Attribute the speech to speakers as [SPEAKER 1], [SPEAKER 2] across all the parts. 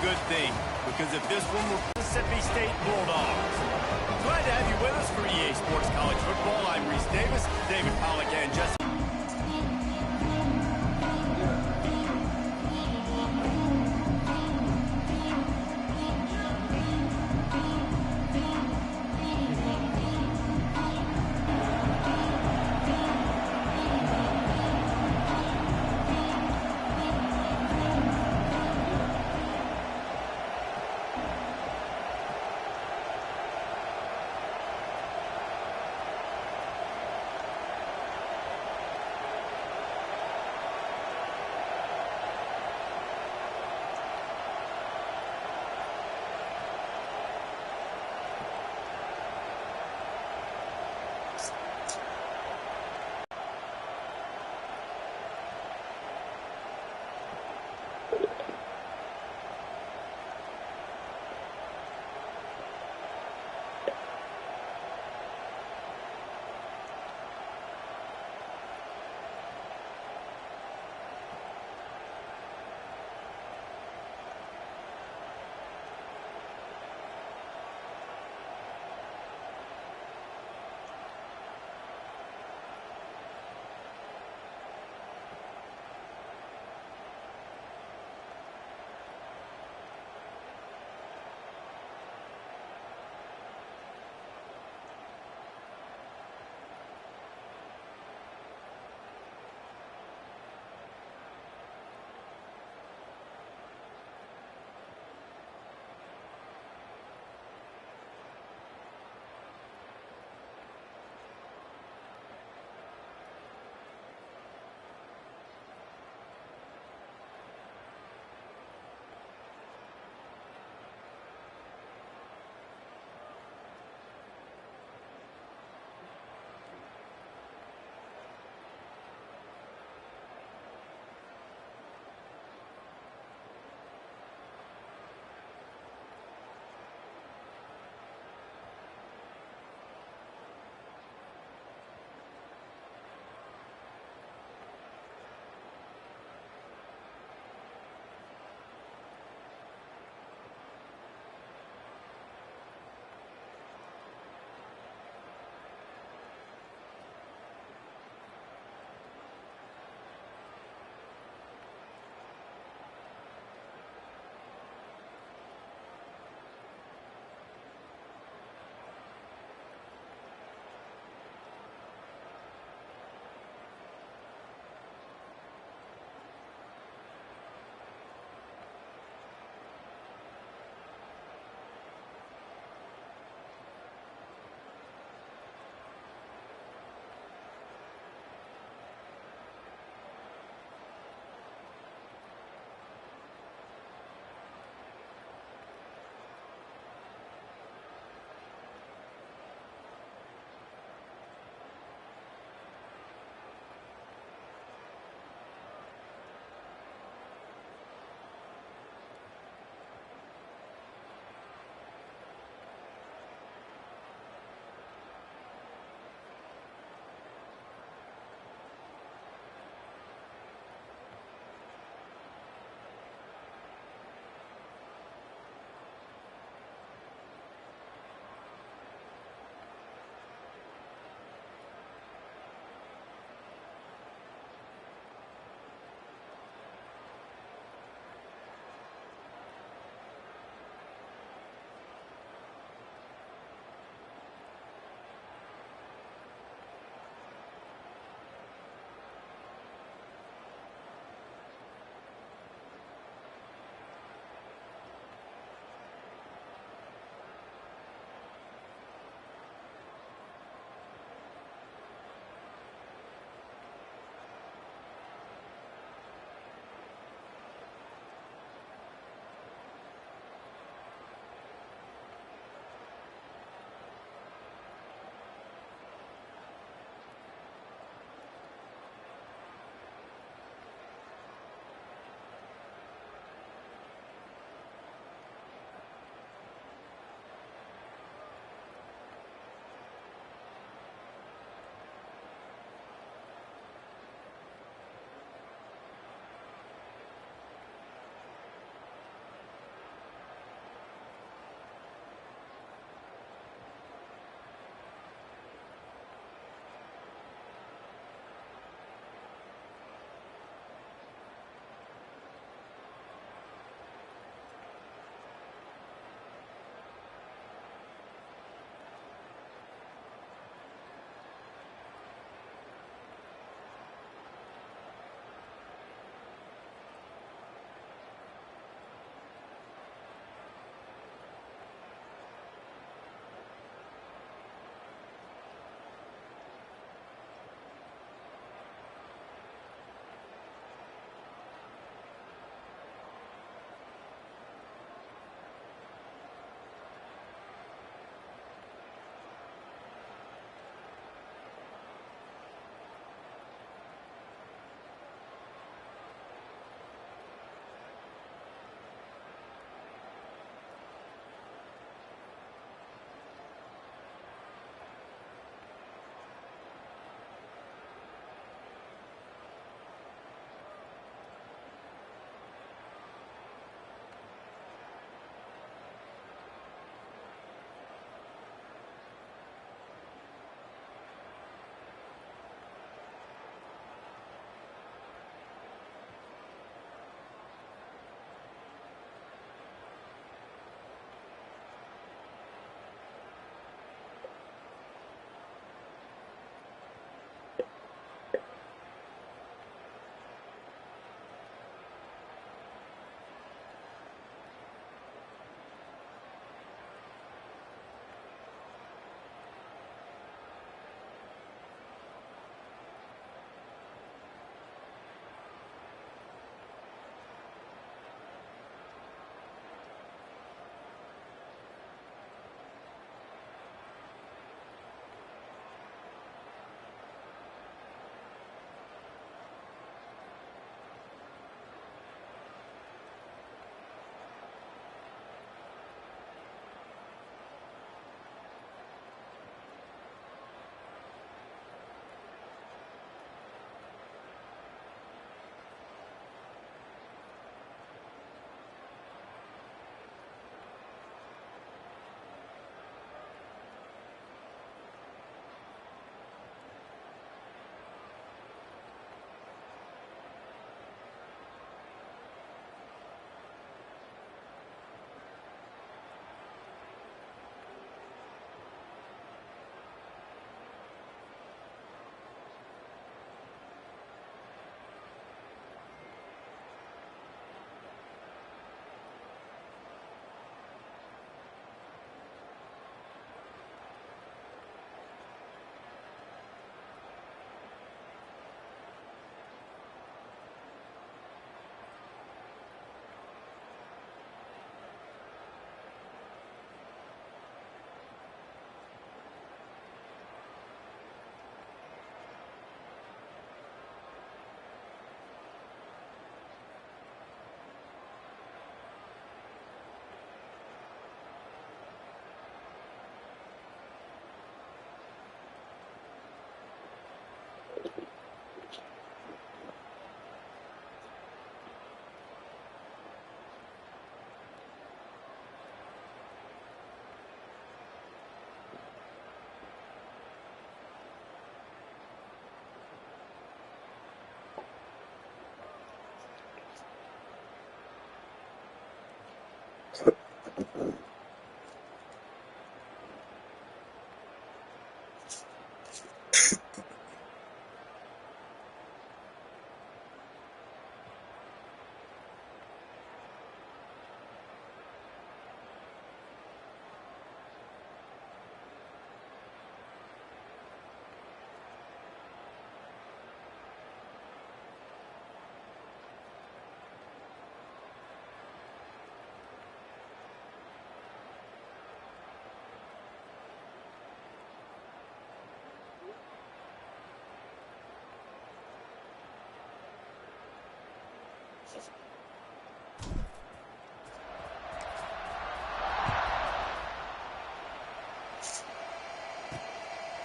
[SPEAKER 1] good thing, because if this one were Mississippi State Bulldogs. Glad to have you with us for EA Sports College Football. I'm Reese Davis, David Pollack, and Jesse.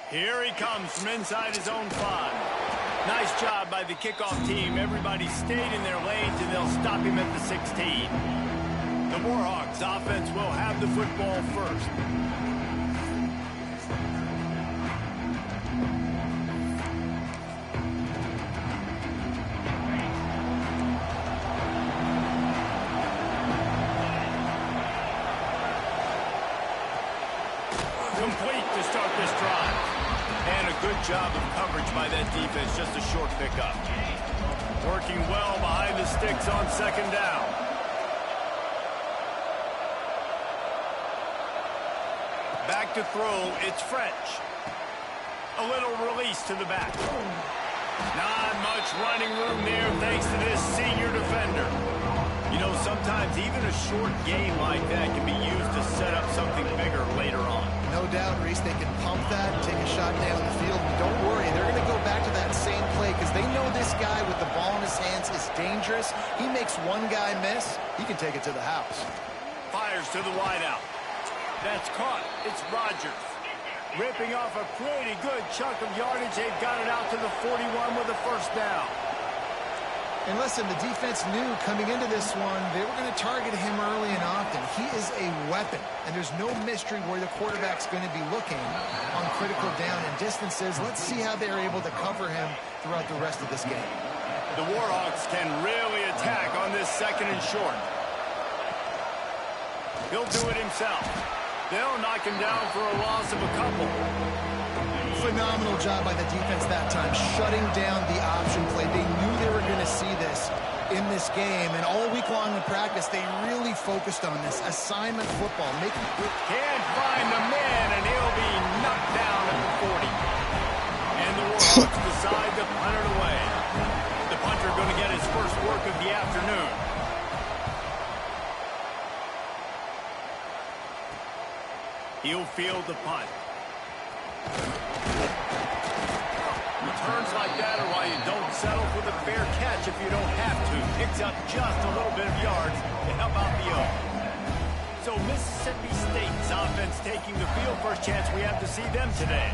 [SPEAKER 1] Here he comes from inside his own 5. Nice job by the kickoff team. Everybody stayed in their lanes, and they'll stop him at the 16. The Warhawks offense will have the football first. Complete to start this drive. And a good job of coverage by that defense, just a short pickup. Working well behind the sticks on second down. Back to throw, it's French. A little release to the back. Not much running room there thanks to this senior defender. You know, sometimes even a short game like that can be used to set up something bigger later on.
[SPEAKER 2] No doubt, Reese, they can pump that and take a shot down the field. And don't worry, they're going to go back to that same play because they know this guy with the ball in his hands is dangerous. He makes one guy miss, he can take it to the house.
[SPEAKER 1] Fires to the wideout. That's caught. It's Rodgers. Ripping off a pretty good chunk of yardage. They've got it out to the 41 with a first down.
[SPEAKER 2] And listen, the defense knew coming into this one, they were going to target him early and often. He is a weapon, and there's no mystery where the quarterback's going to be looking on critical down and distances. Let's see how they're able to cover him throughout the rest of this game.
[SPEAKER 1] The Warhawks can really attack on this second and short. He'll do it himself. They'll knock him down for a loss of a couple.
[SPEAKER 2] Phenomenal job by the defense that time, shutting down the option play. They knew they were going to see this in this game, and all week long in practice, they really focused on this assignment football.
[SPEAKER 1] Can't find the man, and he'll be knocked down at the 40. And the Warhawks decide to punt it away. The punter going to get his first work of the afternoon. He'll field the punt. Returns like that are why you don't settle for the fair catch if you don't have to. Picks up just a little bit of yards to help out the O. So Mississippi State's offense taking the field. First chance we have to see them today.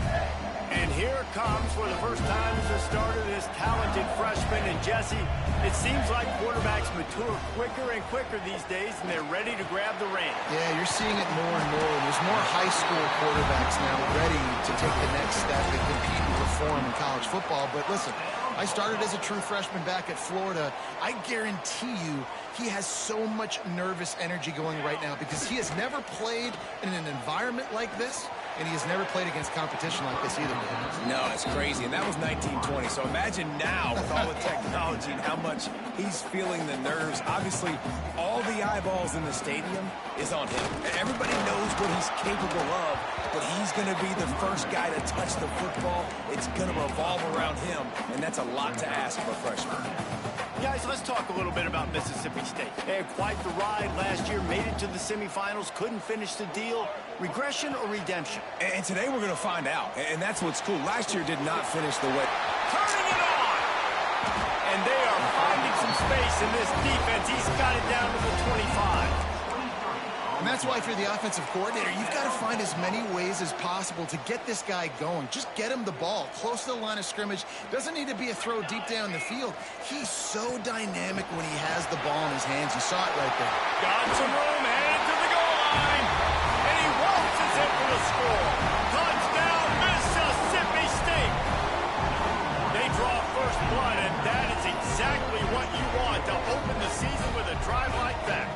[SPEAKER 1] And here it comes for the first time as a starter, this talented freshman. And Jesse, it seems like quarterbacks mature quicker and quicker these days, and they're ready to grab the reins.
[SPEAKER 2] Yeah, you're seeing it more and more. There's more high school quarterbacks now ready to take the next step and compete and perform in college football. But listen, I started as a true freshman back at Florida. I guarantee you he has so much nervous energy going right now because he has never played in an environment like this. And he has never played against competition like this either.
[SPEAKER 3] No, it's crazy. And that was 1920. So imagine now with all the technology and how much he's feeling the nerves. Obviously, all the eyeballs in the stadium is on him. Everybody knows what he's capable of, but he's going to be the first guy to touch the football. It's going to revolve around him, and that's a lot to ask for a freshman.
[SPEAKER 1] Guys, let's talk a little bit about Mississippi State. They had quite the ride last year, made it to the semifinals, couldn't finish the deal. Regression or redemption?
[SPEAKER 3] And today we're going to find out, and that's what's cool. Last year did not finish the way.
[SPEAKER 1] Turning it on! And they are finding some space in this defense. He's got it down to the 25.
[SPEAKER 2] And that's why if you're the offensive coordinator, you've got to find as many ways as possible to get this guy going. Just get him the ball close to the line of scrimmage. Doesn't need to be a throw deep down the field. He's so dynamic when he has the ball in his hands. You saw it right there.
[SPEAKER 1] Got some room, headed to the goal line. And he waltzes in for the score. Touchdown, Mississippi State. They draw first blood, and that is exactly what you want to open the season with a drive like that.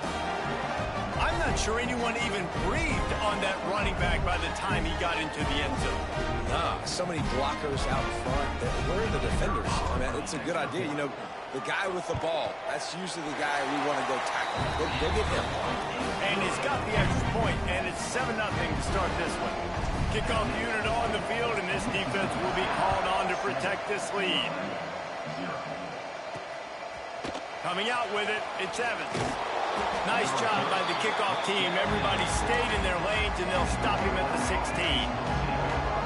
[SPEAKER 1] I'm not sure anyone even breathed on that running back by the time he got into the end zone.
[SPEAKER 3] Nah, so many blockers out in front. Where are the defenders? I mean, it's a good idea. You know, the guy with the ball, that's usually the guy we want to go tackle. Go get him.
[SPEAKER 1] And he's got the extra point, and it's 7-0 to start this one. Kickoff unit on the field, and this defense will be called on to protect this lead. Coming out with it, it's Evans. Nice job by the kickoff team. Everybody stayed in their lanes, and they'll stop him at the 16.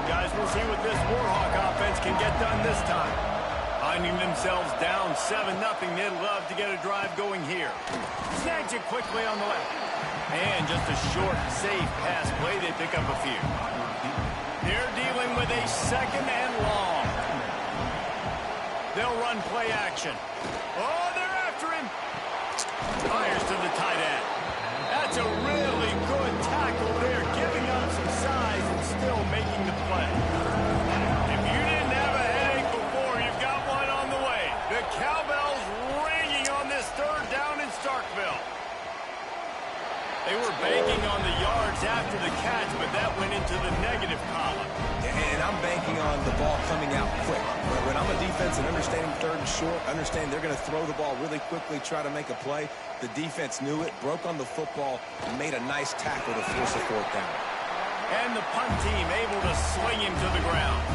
[SPEAKER 1] Guys, we'll see what this Warhawk offense can get done this time. Finding themselves down 7-0, they'd love to get a drive going here. Snags it quickly on the left. And just a short, safe pass play. They pick up a few. They're dealing with a 2nd and long. They'll run play action. Oh, they're after him. Fires to the tight end. That's a really good tackle there, giving up some size and still making the play. If you didn't have a headache before, you've got one on the way. The cowbell's ringing on this 3rd down in Starkville. They were banking on the yards after the catch, but that went into the negative column.
[SPEAKER 3] And I'm banking on the ball coming out quick. When I'm a defense and understanding 3rd and short, understand they're going to throw the ball really quickly, try to make a play. The defense knew it, broke on the football, and made a nice tackle to force a 4th down.
[SPEAKER 1] And the punt team able to swing him to the ground.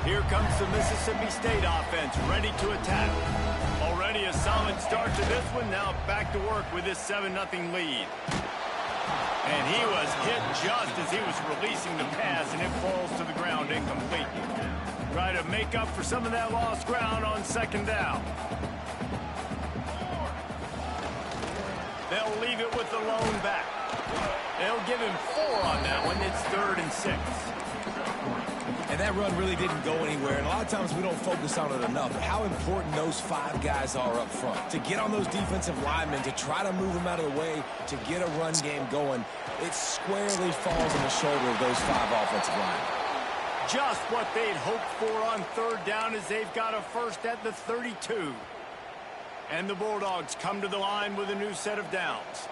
[SPEAKER 1] Here comes the Mississippi State offense, ready to attack. Already a solid start to this one. Now back to work with this 7-0 lead. And he was hit just as he was releasing the pass, and it falls to the ground incomplete. Try to make up for some of that lost ground on 2nd down. They'll leave it with the lone back. They'll give him 4 on that one. It's 3rd and 6.
[SPEAKER 3] And that run really didn't go anywhere, and a lot of times we don't focus on it enough, but how important those 5 guys are up front. To get on those defensive linemen, to try to move them out of the way, to get a run game going, it squarely falls on the shoulder of those 5 offensive linemen.
[SPEAKER 1] Just what they'd hoped for on 3rd down as they've got a first at the 32. And the Bulldogs come to the line with a new set of downs.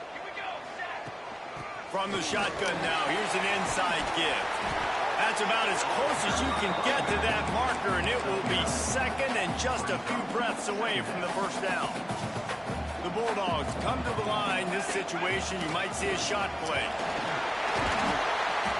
[SPEAKER 1] From the shotgun now, here's an inside give. That's about as close as you can get to that marker, and it will be 2nd and just a few breaths away from the 1st down. The Bulldogs come to the line. This situation, you might see a shot play.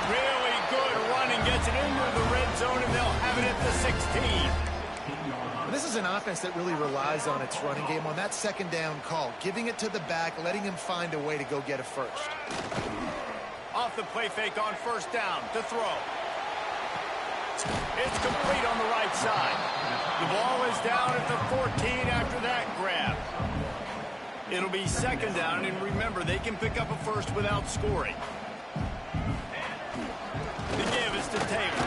[SPEAKER 1] Really good running, gets it into the red zone, and they'll have it at the 16.
[SPEAKER 2] This is an offense that really relies on its running game on that 2nd down call, giving it to the back, letting him find a way to go get a first.
[SPEAKER 1] Off the play fake on 1st down to throw. It's complete on the right side. The ball is down at the 14 after that grab. It'll be 2nd down, and remember, they can pick up a first without scoring. The give is to Taylor.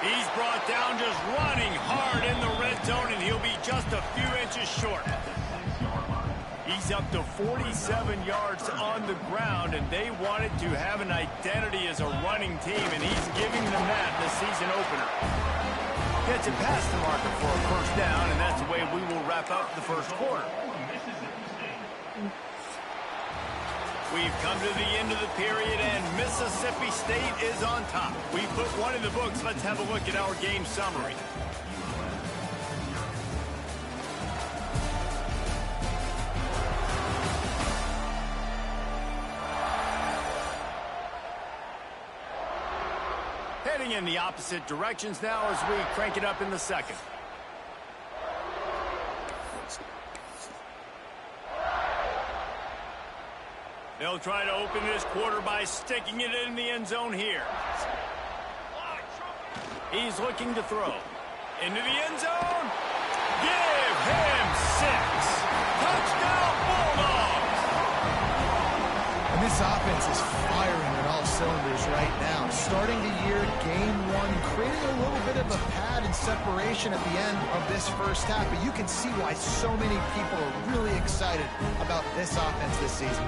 [SPEAKER 1] He's brought down just running hard in the red zone, and he'll be just a few inches short. He's up to 47 yards on the ground, and they wanted to have an identity as a running team, and he's giving them that in the season opener. Gets it past the marker for a 1st down, and that's the way we will wrap up the 1st quarter. We've come to the end of the period, and Mississippi State is on top. We put one in the books. Let's have a look at our game summary. Heading in the opposite directions now as we crank it up in the 2nd. They'll try to open this quarter by sticking it in the end zone here. He's looking to throw. Into the end zone. Give him 6. Touchdown, Bulldogs!
[SPEAKER 2] And this offense is firing on all cylinders right now. Starting the year, game 1, creating a little bit of a pad and separation at the end of this 1st half. But you can see why so many people are really excited about this offense this season.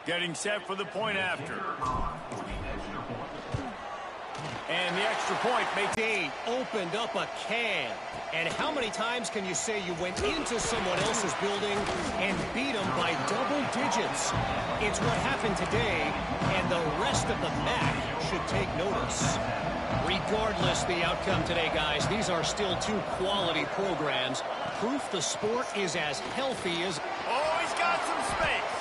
[SPEAKER 1] Getting set for the point after. And the extra point makes
[SPEAKER 4] State opened up a can. And how many times can you say you went into someone else's building and beat them by double digits? It's what happened today, and the rest of the MAC should take notice. Regardless the outcome today, guys, these are still two quality programs. Proof the sport is as healthy as...
[SPEAKER 1] Oh, he's got some space.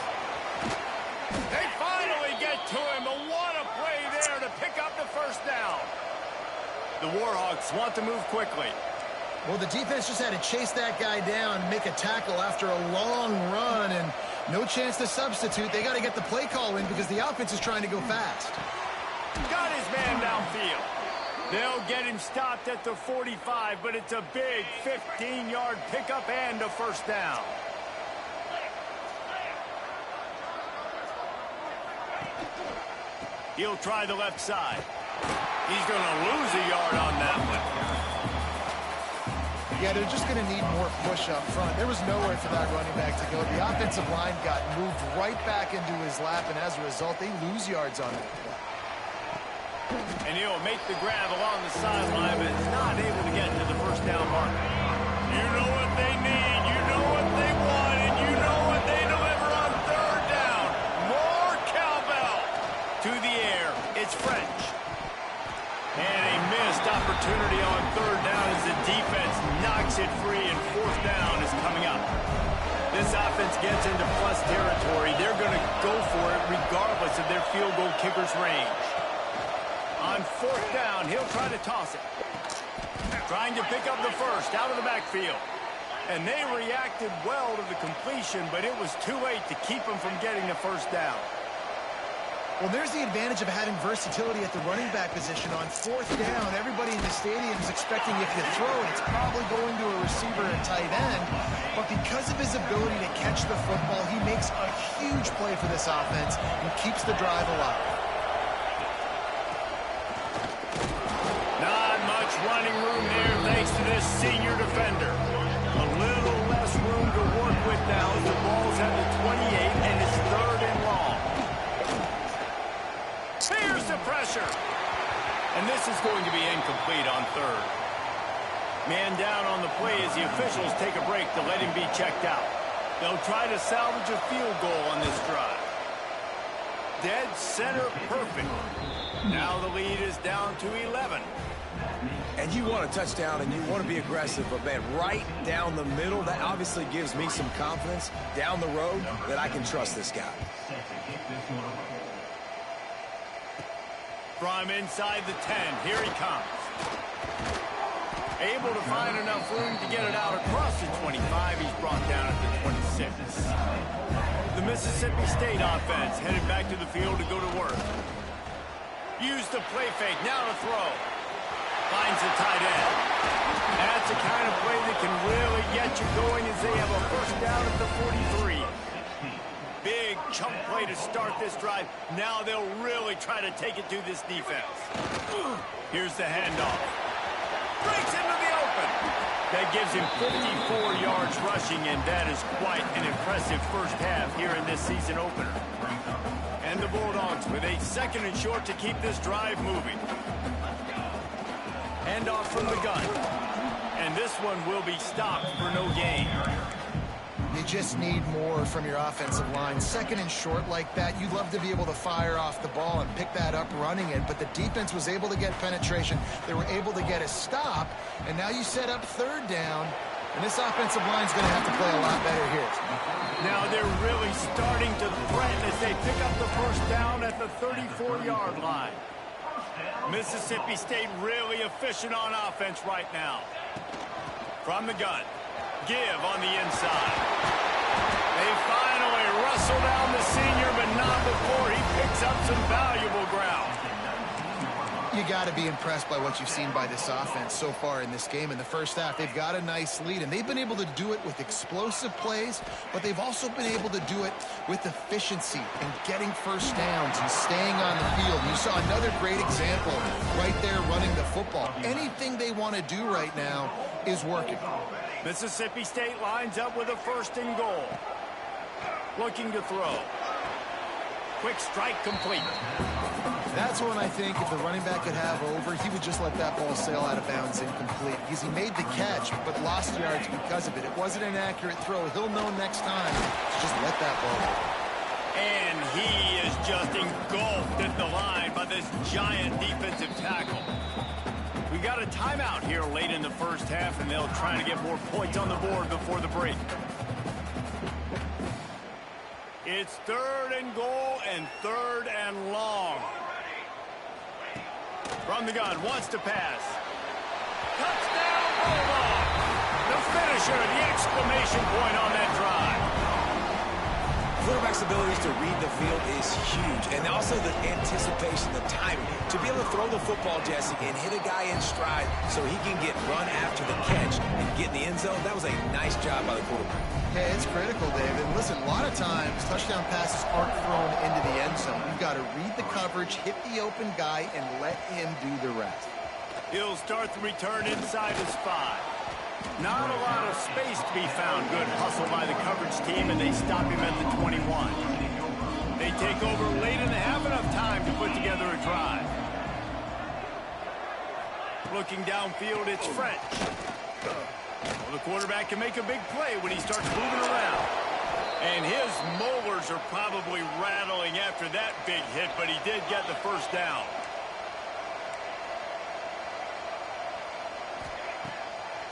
[SPEAKER 1] They finally get to him, but what a play there to pick up the first down. The Warhawks want to move quickly.
[SPEAKER 2] Well, the defense just had to chase that guy down, make a tackle after a long run, and no chance to substitute. They got to get the play call in because the offense is trying to go fast.
[SPEAKER 1] Got his man downfield. They'll get him stopped at the 45, but it's a big 15-yard pickup and a first down. He'll try the left side. He's going to lose a yard on that one.
[SPEAKER 2] Yeah, they're just going to need more push up front. There was nowhere for that running back to go. The offensive line got moved right back into his lap, and as a result, they lose yards on it.
[SPEAKER 1] And he'll make the grab along the sideline, but is not able to get to the first down mark. You know what they need, you know what they want, and you know what they deliver on third down. More cowbell. To the air, it's French. And a missed opportunity on third down as the defense knocks it free, and fourth down is coming up. This offense gets into plus territory. They're going to go for it regardless of their field goal kicker's range. On fourth down, he'll try to toss it. Trying to pick up the first out of the backfield. And they reacted well to the completion, but it was too late to keep them from getting the first down.
[SPEAKER 2] Well, there's the advantage of having versatility at the running back position. On fourth down, everybody in the stadium is expecting if you throw it, it's probably going to a receiver and tight end. But because of his ability to catch the football, he makes a huge play for this offense and keeps the drive alive.
[SPEAKER 1] Not much running room there thanks to this senior defender. A little less room to work with now as the ball's at the 28 and it's third and long. Here's the pressure. And this is going to be incomplete on third. Man down on the play as the officials take a break to let him be checked out. They'll try to salvage a field goal on this drive. Dead center perfect. Now the lead is down to 11.
[SPEAKER 3] And you want a touchdown and you want to be aggressive, but man, right down the middle, that obviously gives me some confidence down the road that I can trust this guy.
[SPEAKER 1] From inside the 10, here he comes. Able to find enough room to get it out across the 25. He's brought down at the 26. The Mississippi State offense headed back to the field to go to work. Use the play fake, now to throw. Finds the tight end. That's the kind of play that can really get you going as they have a first down at the 43. Big chunk play to start this drive. Now they'll really try to take it to this defense. Here's the handoff. Breaks into the open. That gives him 54 yards rushing, and that is quite an impressive first half here in this season opener. And the Bulldogs with a second and short to keep this drive moving. Handoff from the gun. And this one will be stopped for no gain.
[SPEAKER 2] You just need more from your offensive line. Second and short like that, you'd love to be able to fire off the ball and pick that up running it, but the defense was able to get penetration. They were able to get a stop, and now you set up third down, and this offensive line's going to have to play a lot better here.
[SPEAKER 1] Now they're really starting to threaten as they pick up the first down at the 34-yard line. Mississippi State really efficient on offense right now. From the gun. Give on the inside. They finally wrestle down the senior, but not before he picks up some valuable ground.
[SPEAKER 2] You got to be impressed by what you've seen by this offense so far in this game. In the first half, they've got a nice lead, and they've been able to do it with explosive plays, but they've also been able to do it with efficiency and getting first downs and staying on the field. You saw another great example right there running the football. Anything they want to do right now is working.
[SPEAKER 1] Mississippi State lines up with a first and goal. Looking to throw. Quick strike complete.
[SPEAKER 2] That's when I think if the running back could have over, he would just let that ball sail out of bounds incomplete because he made the catch but lost yards because of it. It wasn't an accurate throw. He'll know next time to just let that ball go.
[SPEAKER 1] And he is just engulfed at the line by this giant defensive tackle. We got a timeout here late in the first half, and they'll try to get more points on the board before the break. It's 3rd and goal and 3rd and long. From the gun, wants to pass. Touchdown, Bulldog! The finisher, the exclamation point on that drive.
[SPEAKER 3] Quarterback's abilities to read the field is huge, and also the anticipation, the timing. To be able to throw the football, Jesse, and hit a guy in stride so he can get run after the catch and get in the end zone, that was a nice job by the quarterback.
[SPEAKER 2] Yeah, it's critical, David. Listen, a lot of times touchdown passes aren't thrown into the end zone. You've got to read the coverage, hit the open guy, and let him do the rest. He'll start the return inside his 5.
[SPEAKER 1] Not a lot of space to be found. Good hustle by the coverage team, and they stop him at the 21. They take over late in the half, enough time to put together a drive. Looking downfield, it's French. Well, the quarterback can make a big play when he starts moving around. And his molars are probably rattling after that big hit, but he did get the first down.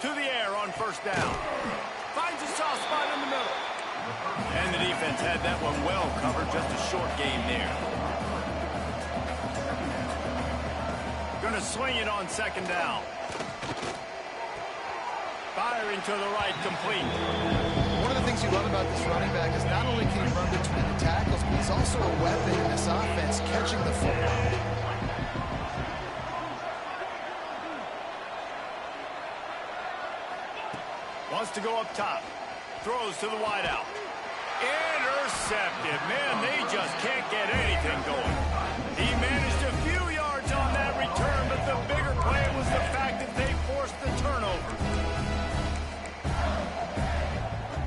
[SPEAKER 1] To the air on first down. Finds a soft spot in the middle. And the defense had that one well covered. Just a short game there. Gonna swing it on 2nd down. Firing to the right, complete. One of the things you love about this running back is not only can he run between the tackles, but he's also a weapon in this offense, catching the football. Wants to go up top. Throws to the wideout. Intercepted. Man, they just can't get anything going. He managed a few yards on that return, but the bigger play was the fact that they forced the turnover.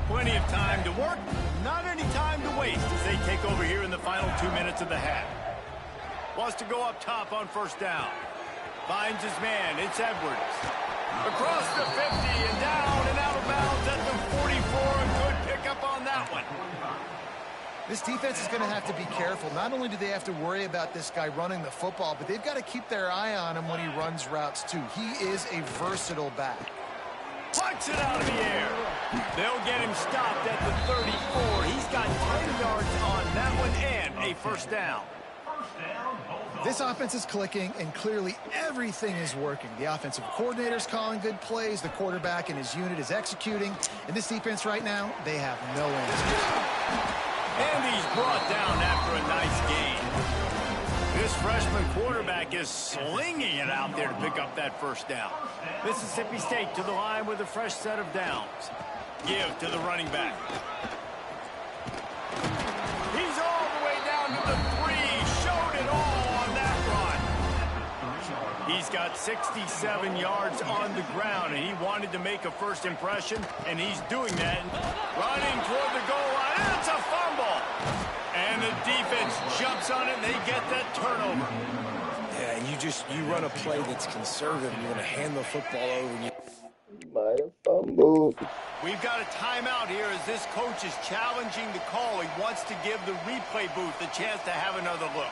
[SPEAKER 1] Plenty of time to work, not any time to waste as they take over here in the final 2 minutes of the half. Wants to go up top on first down. Finds his man. It's Edwards. Across the 50 and down and out of bounds at the 44. A good pickup on that one. This defense is going to have to be careful. Not only do they have to worry about this guy running the football, but they've got to keep their eye on him when he runs routes too. He is a versatile back. Punts it out of the air. They'll get him stopped at the 34. He's got 10 yards on that one and a first down. This offense is clicking, and clearly everything is working. The offensive coordinator's calling good plays. The quarterback and his unit is executing. And this defense right now, they have no answers. And he's brought down after a nice gain. This freshman quarterback is slinging it out there to pick up that first down. Mississippi State to the line with a fresh set of downs. Give to the running back. He's all the way down to the 3. Showed it all on that run. He's got 67 yards on the ground, and he wanted to make a first impression, and he's doing that. Running toward the goal line, and it's a fumble. And the defense jumps on it, and they get that turnover.
[SPEAKER 3] Yeah, you run a play that's conservative. You're going to hand the football over. And
[SPEAKER 5] might have fumbled.
[SPEAKER 1] We've got a timeout here as this coach is challenging the call. He wants to give the replay booth a chance to have another look.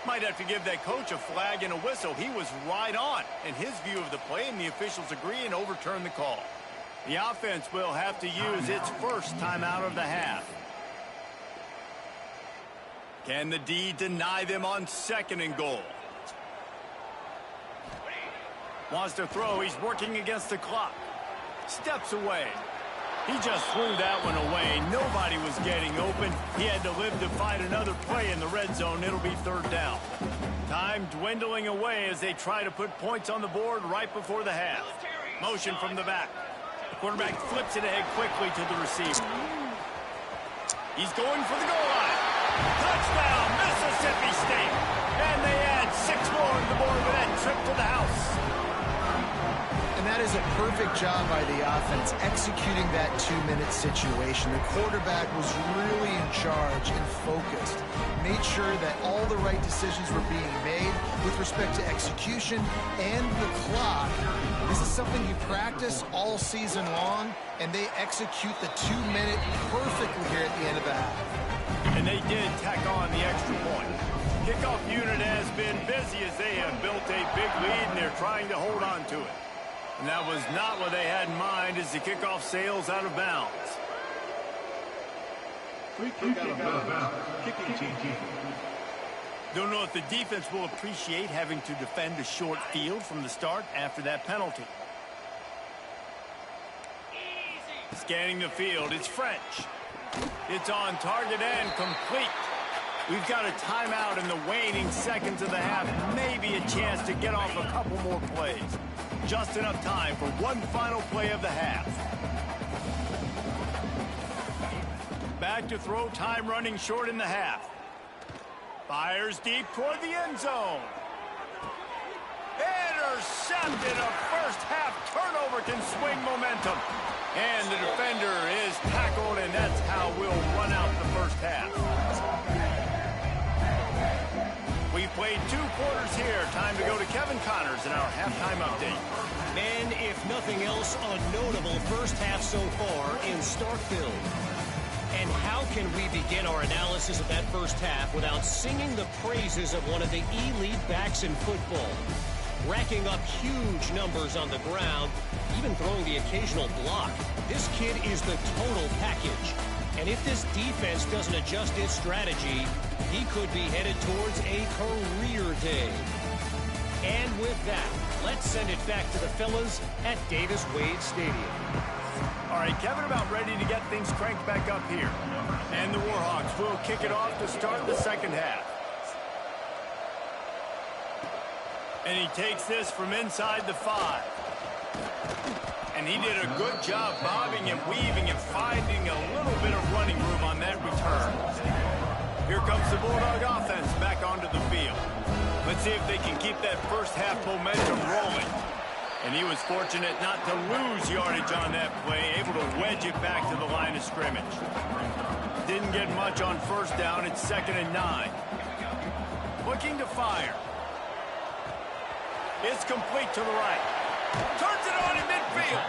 [SPEAKER 1] Might have to give that coach a flag and a whistle. He was right on in his view of the play, and the officials agree and overturn the call. The offense will have to use its first timeout of the half. Can the D deny them on 2nd and goal? Wants to throw. He's working against the clock. Steps away. He just threw that one away. Nobody was getting open. He had to live to fight another play in the red zone. It'll be 3rd down. Time dwindling away as they try to put points on the board right before the half. Motion from the back. Quarterback flips it ahead quickly to the receiver. He's going for the goal line. Touchdown, Mississippi State. And they add
[SPEAKER 2] perfect job by the offense executing that 2-minute situation. The quarterback was really in charge and focused. Made sure that all the right decisions were being made with respect to execution and the clock. This is something you practice all season long, and they execute the 2-minute perfectly here at the end of the half.
[SPEAKER 1] And they did tack on the extra point. Kickoff unit has been busy as they have built a big lead, and they're trying to hold on to it. And that was not what they had in mind as the kickoff sails out of bounds.
[SPEAKER 6] Free kick out of bounds. Kicking team.
[SPEAKER 1] Don't know if the defense will appreciate having to defend a short field from the start after that penalty. Scanning the field, it's French. It's on target and complete. We've got a timeout in the waning seconds of the half. Maybe a chance to get off a couple more plays. Just enough time for one final play of the half. Back to throw, time running short in the half. Fires deep toward the end zone. Intercepted. A first half turnover can swing momentum. And the defender is tackled, and that's how we'll run out the first half. We've played 2 quarters here. Time to go to Kevin Connors in our halftime update.
[SPEAKER 4] And if nothing else, a notable first half so far in Starkville. And how can we begin our analysis of that first half without singing the praises of one of the elite backs in football? Racking up huge numbers on the ground, even throwing the occasional block. This kid is the total package. And if this defense doesn't adjust its strategy, he could be headed towards a career day. And with that, let's send it back to the fellas at Davis-Wade Stadium.
[SPEAKER 1] All right, Kevin, about ready to get things cranked back up here. And the Warhawks will kick it off to start the second half. And he takes this from inside the 5. And he did a good job bobbing and weaving and finding a little bit of running room on that return. Here comes the Bulldog offense back onto the field. Let's see if they can keep that first half momentum rolling. And he was fortunate not to lose yardage on that play, able to wedge it back to the line of scrimmage. Didn't get much on first down. It's 2nd and 9. Looking to fire. It's complete to the right. Turns it on in midfield.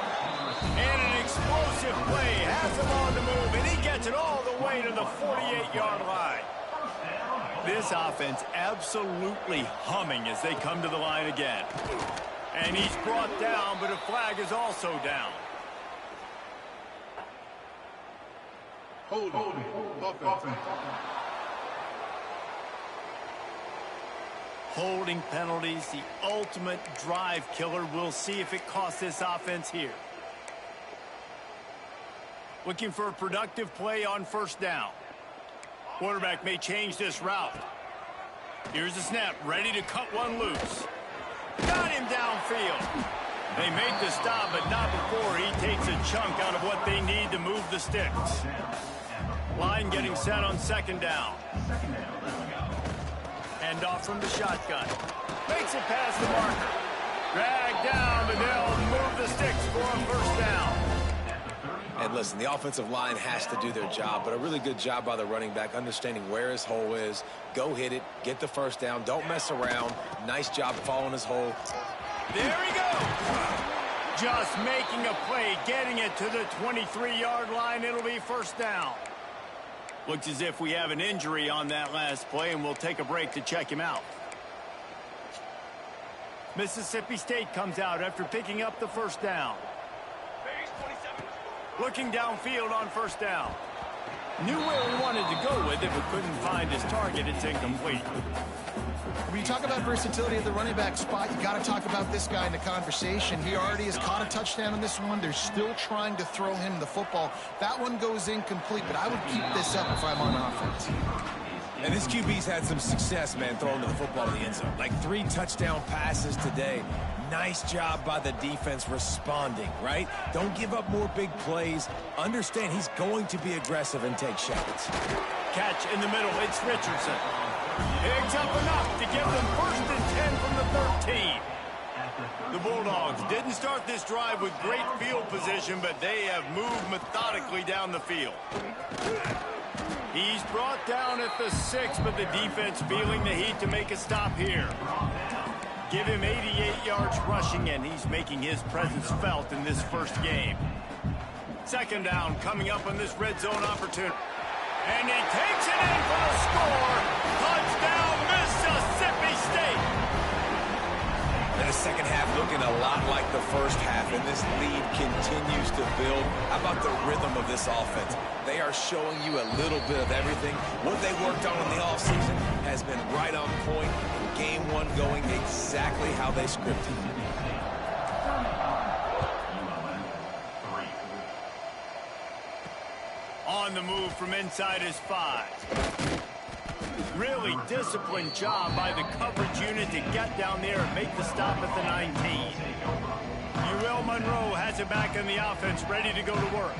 [SPEAKER 1] And an explosive play has him on the move, and he gets it all the way to the 48-yard line. This offense absolutely humming as they come to the line again. And he's brought down, but a flag is also down.
[SPEAKER 6] Holding. Offense.
[SPEAKER 1] Holding penalties, the ultimate drive killer. We'll see if it costs this offense here. Looking for a productive play on first down. Quarterback may change this route. Here's the snap, ready to cut one loose. Got him downfield. They make the stop, but not before he takes a chunk out of what they need to move the sticks. Line getting set on 2nd down. Hand off from the shotgun. Makes it past the marker. Drag down, but they'll move the sticks for a first down.
[SPEAKER 3] And listen, the offensive line has to do their job, but a really good job by the running back, understanding where his hole is. Go hit it, get the first down, don't mess around. Nice job following his hole.
[SPEAKER 1] There he goes. Just making a play, getting it to the 23-yard line. It'll be first down. Looks as if we have an injury on that last play, and we'll take a break to check him out. Mississippi State comes out after picking up the first down. Looking downfield on first down. Knew where he wanted to go with it, but couldn't find his target. It's incomplete.
[SPEAKER 2] When you talk about versatility at the running back spot, you got to talk about this guy in the conversation. He already has caught a touchdown on this one. They're still trying to throw him the football. That one goes incomplete, but I would keep this up if I'm on offense.
[SPEAKER 3] And this QB's had some success, man, throwing the football in the end zone. Like 3 touchdown passes today. Nice job by the defense responding, right? Don't give up more big plays. Understand he's going to be aggressive and take shots.
[SPEAKER 1] Catch in the middle. It's Richardson. Picks up enough to give them 1st and 10 from the 13. The Bulldogs didn't start this drive with great field position, but they have moved methodically down the field. He's brought down at the 6, but the defense feeling the heat to make a stop here. Give him 88 yards rushing, and he's making his presence felt in this first game. Second down coming up on this red zone opportunity. And he takes it in for the score. Touchdown, Mississippi State.
[SPEAKER 3] And the second half looking a lot like the first half, and this lead continues to build. How about the rhythm of this offense? They are showing you a little bit of everything. What they worked on in the offseason has been right on point. Game one going exactly how they scripted.
[SPEAKER 1] On the move from inside his 5. Really disciplined job by the coverage unit to get down there and make the stop at the 19. Uriel Monroe has it back in the offense, ready to go to work.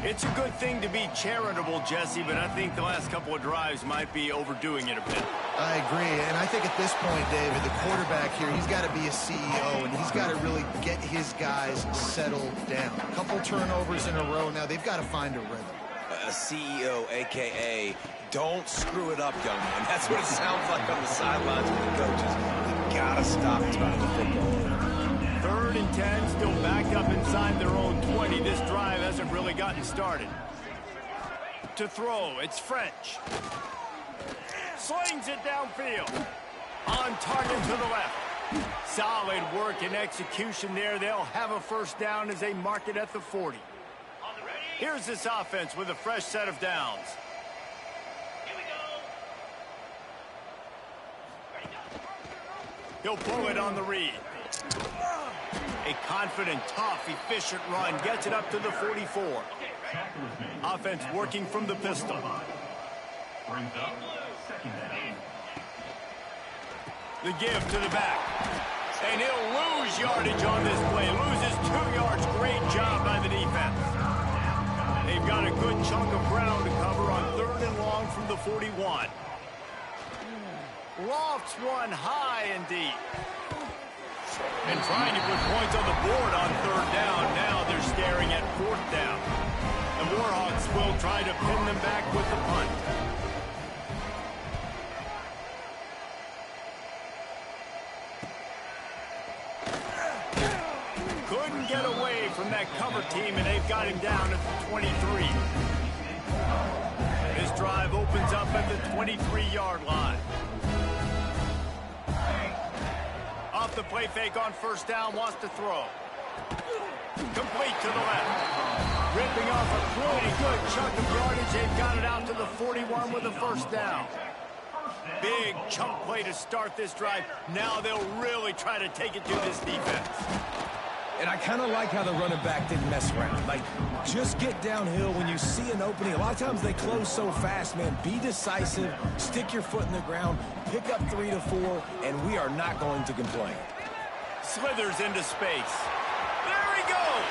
[SPEAKER 1] It's a good thing to be charitable, Jesse, but I think the last couple of drives might be overdoing it a bit.
[SPEAKER 2] I agree, and I think at this point, David, the quarterback here, he's got to be a CEO, and he's got to really get his guys settled down. A couple turnovers in a row now. They've got to find a rhythm.
[SPEAKER 3] A CEO, a.k.a. don't screw it up, young man. That's what it sounds like on the sidelines with the coaches. You got to stop turning the football over.
[SPEAKER 1] 3rd and 10, still backed up inside their own 20. This drive hasn't really gotten started. To throw, it's French. Slings it downfield. On target to the left. Solid work and execution there. They'll have a first down as they mark it at the 40. Here's this offense with a fresh set of downs. He'll pull it on the read. A confident, tough, efficient run gets it up to the 44. Offense working from the pistol. The give to the back. And he'll lose yardage on this play. Loses 2 yards. Great job by the defense. They've got a good chunk of ground to cover on 3rd and long from the 41. Lofts one high and deep. And trying to put points on the board on 3rd down. Now they're staring at 4th down. The Warhawks will try to pin them back with the punt. Couldn't get away from that cover team, and they've got him down at the 23. This drive opens up at the 23-yard line. Off the play fake on 1st down, wants to throw. Complete to the left. Ripping off a pretty good chunk of yardage. They've got it out to the 41 with a 1st down. Big chunk play to start this drive. Now they'll really try to take it to this defense.
[SPEAKER 3] And I kind of like how the running back didn't mess around. Like, just get downhill when you see an opening. A lot of times they close so fast, man. Be decisive, stick your foot in the ground, pick up 3 to 4, and we are not going to complain.
[SPEAKER 1] Slithers into space. There he goes.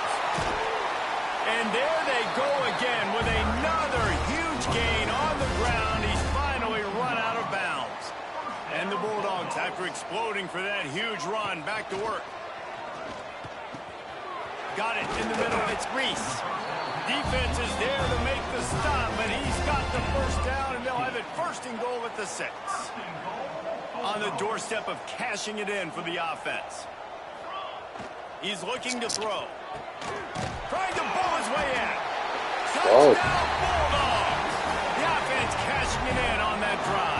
[SPEAKER 1] And there they go again with another huge gain on the ground. He's finally run out of bounds. And the Bulldogs, after exploding for that huge run, back to work. Got it in the middle. It's Reese. Defense is there to make the stop, but he's got the 1st down, and they'll have it 1st and goal at the 6. On the doorstep of cashing it in for the offense. He's looking to throw. Trying to bull his way in. Touchdown, Bulldogs! The offense cashing it in on that drive.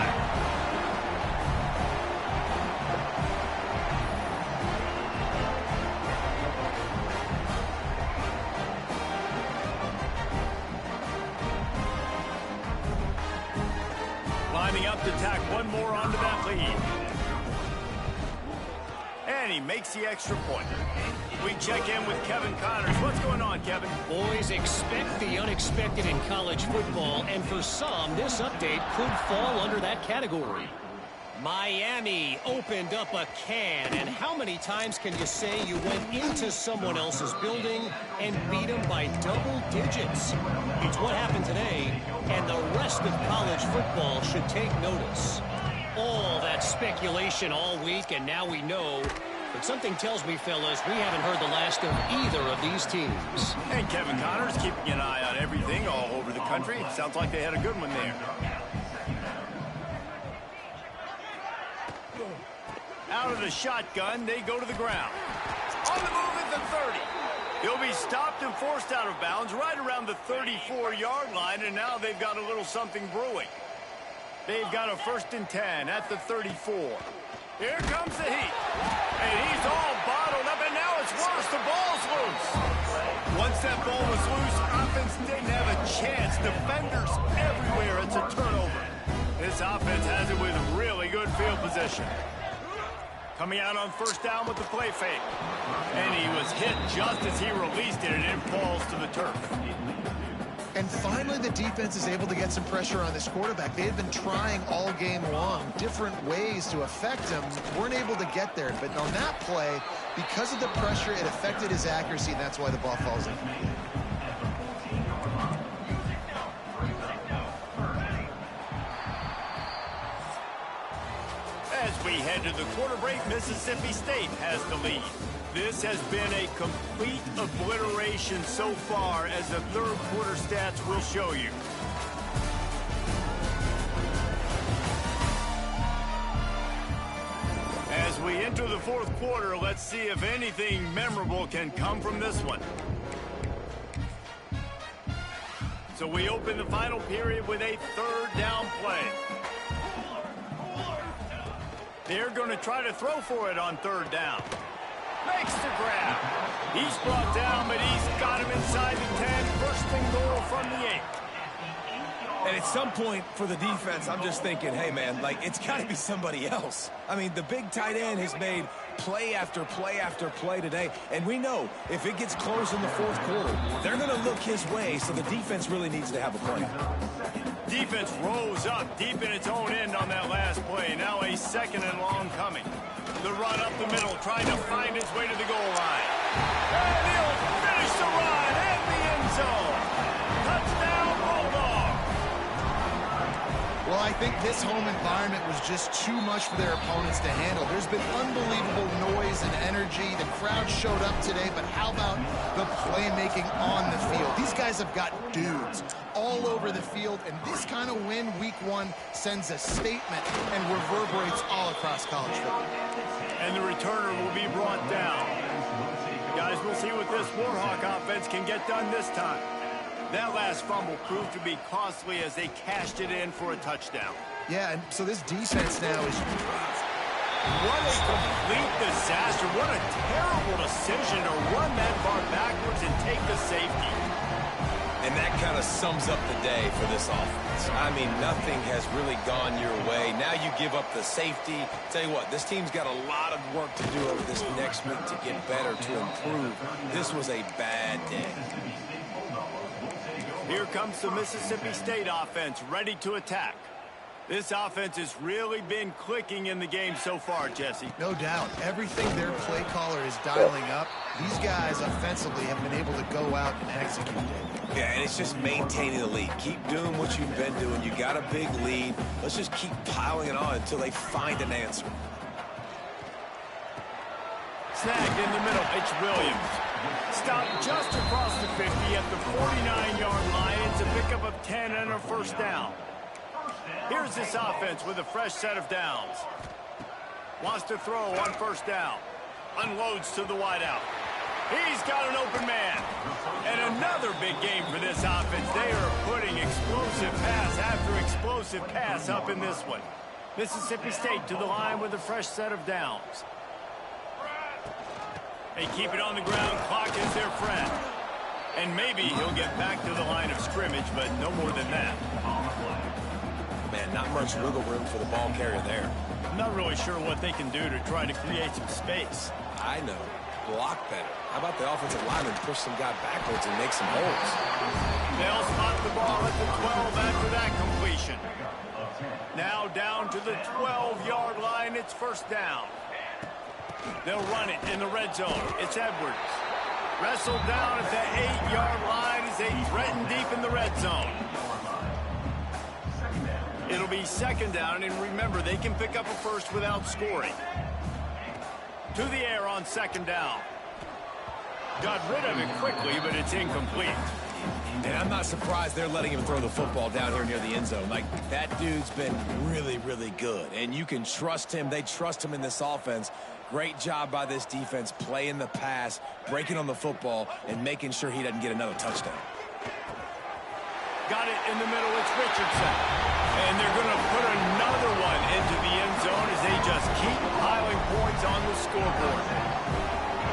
[SPEAKER 1] Lining up to tack one more onto that lead. And he makes the extra point. We check in with Kevin Connors. What's going on, Kevin?
[SPEAKER 4] Boys, expect the unexpected in college football, and for some, this update could fall under that category. Miami opened up a can, and how many times can you say you went into someone else's building and beat them by double digits? It's what happened today, and the rest of college football should take notice. All that speculation all week, and now we know But something tells me, fellas, we haven't heard the last of either of these teams.
[SPEAKER 1] And Kevin Connors keeping an eye on everything all over the country. Sounds like they had a good one there. Out of the shotgun, they go to the ground. On the move at the 30. He'll be stopped and forced out of bounds right around the 34-yard line, and now they've got a little something brewing. They've got a 1st and 10 at the 34. Here comes the heat. And he's all bottled up, and now it's worse. The ball's loose. Once that ball was loose, offense didn't have a chance. Defenders everywhere. It's a turnover. This offense has it with really good field position. Coming out on 1st down with the play fake. And he was hit just as he released it, and it falls to the turf.
[SPEAKER 2] And finally, the defense is able to get some pressure on this quarterback. They had been trying all game long, different ways to affect him. Weren't able to get there. But on that play, because of the pressure, it affected his accuracy, and that's why the ball falls in.
[SPEAKER 1] As we head to the quarter break, Mississippi State has the lead. This has been a complete obliteration so far, as the third quarter stats will show you. As we enter the fourth quarter, let's see if anything memorable can come from this one. So we open the final period with a 3rd down play. They're going to try to throw for it on 3rd down. Makes the grab. He's brought down, but he's got him inside the 10. 1st and goal from the 8.
[SPEAKER 3] And at some point for the defense, I'm just thinking, hey, man, like, it's got to be somebody else. I mean, the big tight end has made play after play after play today. And we know if it gets close in the fourth quarter, they're going to look his way, so the defense really needs to have a plan.
[SPEAKER 1] Defense rose up deep in its own end on that last play. Now a 2nd and long coming. The run up the middle, trying to find his way to the goal line. And he'll finish the run in the end zone. Touchdown, Bulldog.
[SPEAKER 2] Well, I think this home environment was just too much for their opponents to handle. There's been unbelievable noise and energy. The crowd showed up today, but how about the playmaking on the field? These guys have got dudes all over the field, and this kind of win week 1 sends a statement and reverberates all across college football.
[SPEAKER 1] And the returner will be brought down. Guys, we'll see what this Warhawk offense can get done this time. That last fumble proved to be costly as they cashed it in for a touchdown.
[SPEAKER 2] Yeah, and so this defense now is...
[SPEAKER 1] What a complete disaster. What a terrible decision to run that far backwards and take the safety.
[SPEAKER 3] And that kind of sums up the day for this offense. I mean, nothing has really gone your way. Now you give up the safety. Tell you what, this team's got a lot of work to do over this next week to get better, to improve. This was a bad day.
[SPEAKER 1] Here comes the Mississippi State offense, ready to attack. This offense has really been clicking in the game so far, Jesse.
[SPEAKER 2] No doubt. Everything their play caller is dialing up, these guys offensively have been able to go out and execute it.
[SPEAKER 3] Yeah, and it's just maintaining the lead. Keep doing what you've been doing. You got a big lead. Let's just keep piling it on until they find an answer.
[SPEAKER 1] Snagged in the middle, it's Williams. Stopped just across the 50 at the 49-yard line. It's a pickup of 10 and a 1st down. Here's this offense with a fresh set of downs. Wants to throw on 1st down. Unloads to the wideout. He's got an open man. And another big game for this offense. They are putting explosive pass after explosive pass up in this one. Mississippi State to the line with a fresh set of downs. They keep it on the ground. Clock is their friend. And maybe he'll get back to the line of scrimmage, but no more than that.
[SPEAKER 3] Man, not much wiggle room for the ball carrier there.
[SPEAKER 1] I'm not really sure what they can do to try to create some space.
[SPEAKER 3] I know. Block better. How about the offensive lineman push some guy backwards and make some holes?
[SPEAKER 1] They'll spot the ball at the 12 after that completion. Now down to the 12-yard line. It's 1st down. They'll run it in the red zone. It's Edwards. Wrestled down at the 8-yard line as they threaten deep in the red zone. It'll be 2nd down, and remember, they can pick up a 1st without scoring. To the air on second down. Got rid of it quickly, but it's incomplete.
[SPEAKER 3] And I'm not surprised they're letting him throw the football down here near the end zone. Like, that dude's been really, really good. And you can trust him. They trust him in this offense. Great job by this defense playing the pass, breaking on the football, and making sure he doesn't get another touchdown.
[SPEAKER 1] Got it in the middle. It's Richardson. And they're going to put another one into the end zone as they just keep piling points on the scoreboard.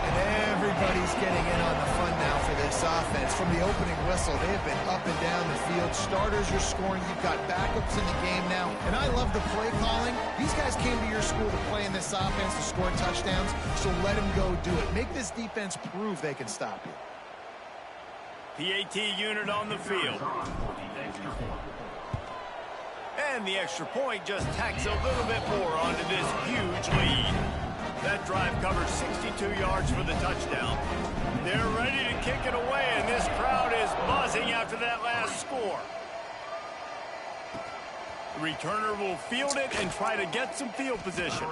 [SPEAKER 2] And everybody's getting in on the fun now for this offense. From the opening whistle, they have been up and down the field. Starters are scoring. You've got backups in the game now. And I love the play calling. These guys came to your school to play in this offense to score touchdowns, so let them go do it. Make this defense prove they can stop you.
[SPEAKER 1] PAT unit on the field. And the extra point just tacks a little bit more onto this huge lead. That drive covers 62 yards for the touchdown. They're ready to kick it away, and this crowd is buzzing after that last score. The returner will field it and try to get some field position.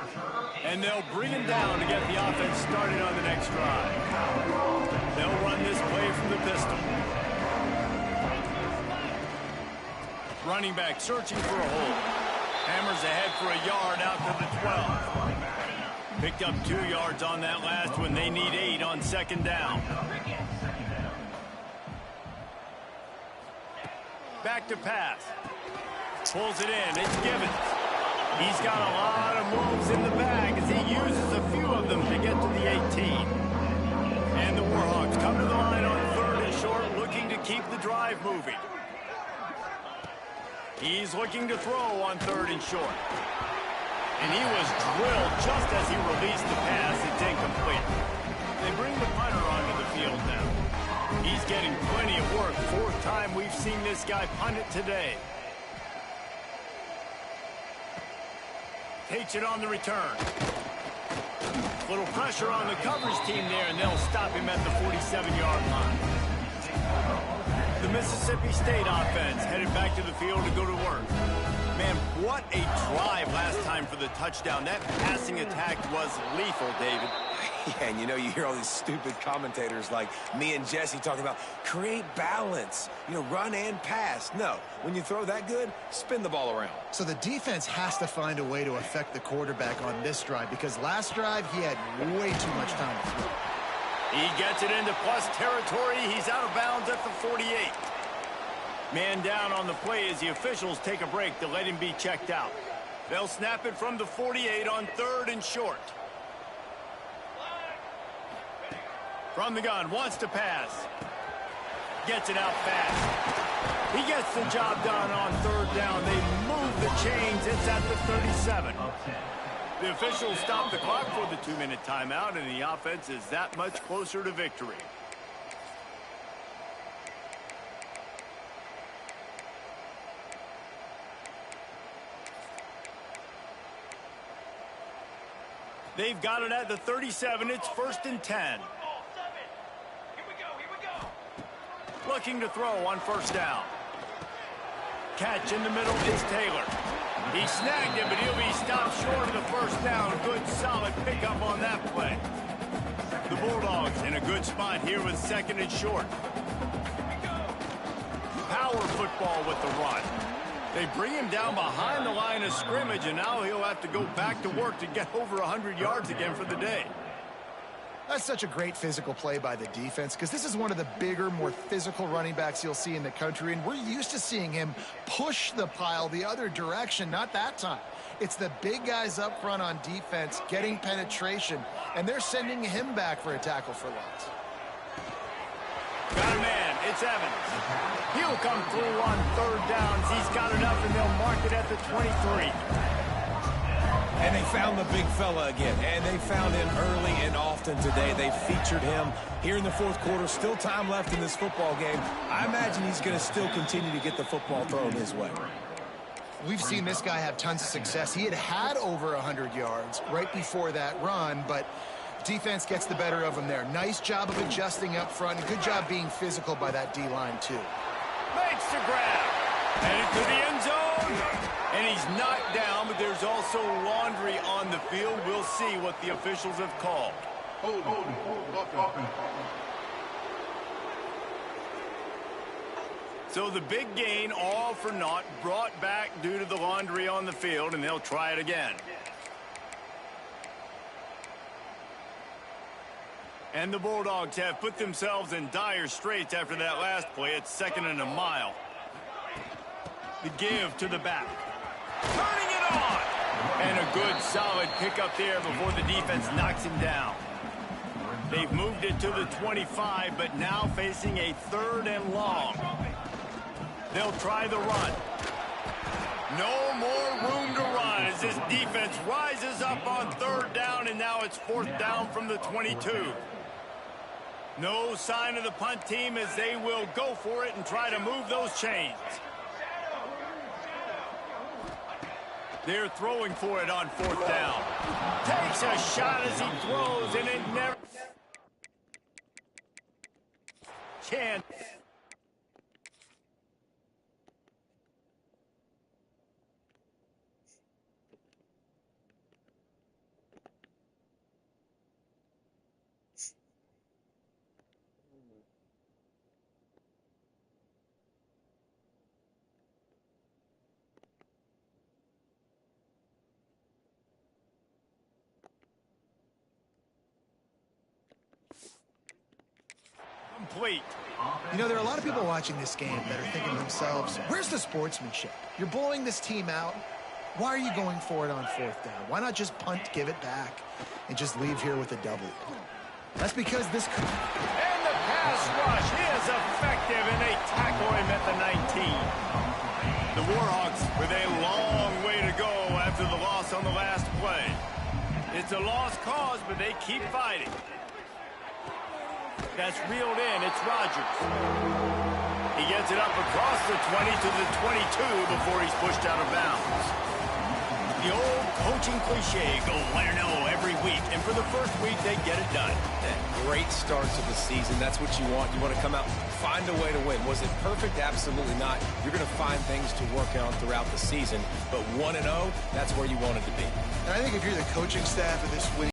[SPEAKER 1] And they'll bring him down to get the offense started on the next drive. They'll run this play from the pistol. Running back searching for a hole. Hammers ahead for a yard out to the 12. Picked up 2 yards on that last one. They need 8 on second down. Back to pass. Pulls it in. It's Gibbons. He's got a lot of moves in the bag as he uses a few of them to get to the 18. And the Warhawks come to the line on third and short, looking to keep the drive moving. He's looking to throw on third and short. And he was drilled just as he released the pass. It's incomplete. They bring the punter onto the field now. He's getting plenty of work. 4th time we've seen this guy punt it today. Takes it on the return. Little pressure on the coverage team there, and they'll stop him at the 47-yard line. The Mississippi State offense headed back to the field to go to work. Man, what a drive last time for the touchdown. That passing attack was lethal, David.
[SPEAKER 3] Yeah, and you know, you hear all these stupid commentators like me and Jesse talking about create balance, you know, run and pass. No, when you throw that good, spin the ball around.
[SPEAKER 2] So the defense has to find a way to affect the quarterback on this drive, because last drive he had way too much time to throw.
[SPEAKER 1] He gets it into plus territory. He's out of bounds at the 48. Man down on the play as the officials take a break to let him be checked out. They'll snap it from the 48 on third and short. From the gun, wants to pass. Gets it out fast. He gets the job done on third down. They move the chains. It's at the 37. The officials stop the clock for the 2-minute timeout, and the offense is that much closer to victory. They've got it at the 37. It's 1st and 10. Looking to throw on first down. Catch in the middle is Taylor. He snagged it, but he'll be stopped short of the first down. Good, solid pickup on that play. The Bulldogs in a good spot here with 2nd and short. Power football with the run. They bring him down behind the line of scrimmage, and now he'll have to go back to work to get over 100 yards again for the day.
[SPEAKER 2] That's such a great physical play by the defense, because this is one of the bigger, more physical running backs you'll see in the country, and we're used to seeing him push the pile the other direction. Not that time. It's the big guys up front on defense getting penetration, and they're sending him back for a tackle for loss.
[SPEAKER 1] Got a man. It's Evans. He'll come through on third downs. He's got enough, and they'll mark it at the 23.
[SPEAKER 3] And they found the big fella again, and they found him early and often today. They featured him here in the 4th quarter. Still time left in this football game. I imagine he's going to still continue to get the football thrown his way.
[SPEAKER 2] We've seen this guy have tons of success. He had over 100 yards right before that run, but defense gets the better of him there. Nice job of adjusting up front. Good job being physical by that D-line, too.
[SPEAKER 1] Makes the grab. Headed to the end zone. And he's knocked down, but there's also laundry on the field. We'll see what the officials have called.
[SPEAKER 6] Hold. Offense.
[SPEAKER 1] So the big gain, all for naught, brought back due to the laundry on the field, and they'll try it again. And the Bulldogs have put themselves in dire straits after that last play. It's 2nd and a mile. The give to the back. Turning it on! And a good, solid pickup there before the defense knocks him down. They've moved it to the 25, but now facing a 3rd and long. They'll try the run. No more room to run as this defense rises up on 3rd down, and now it's 4th down from the 22. No sign of the punt team as they will go for it and try to move those chains. They're throwing for it on 4th down. Takes a shot as he throws, and it never... Chance. Complete.
[SPEAKER 2] You know, there are a lot of people watching this game that are thinking to themselves, where's the sportsmanship? You're blowing this team out. Why are you going for it on 4th down? Why not just punt, give it back, and just leave here with a W? That's because this...
[SPEAKER 1] And the pass rush is effective, and they tackle him at the 19. The Warhawks with a long way to go after the loss on the last play. It's a lost cause, but they keep fighting. That's reeled in. It's Rodgers. He gets it up across the 20 to the 22 before he's pushed out of bounds. The old coaching cliche, go win or no every week. And for the first week, they get it done.
[SPEAKER 3] Great start to the season. That's what you want. You want to come out, find a way to win. Was it perfect? Absolutely not. You're going to find things to work on throughout the season. But 1-0, that's where you want it to be.
[SPEAKER 2] And I think if you're the coaching staff of this week,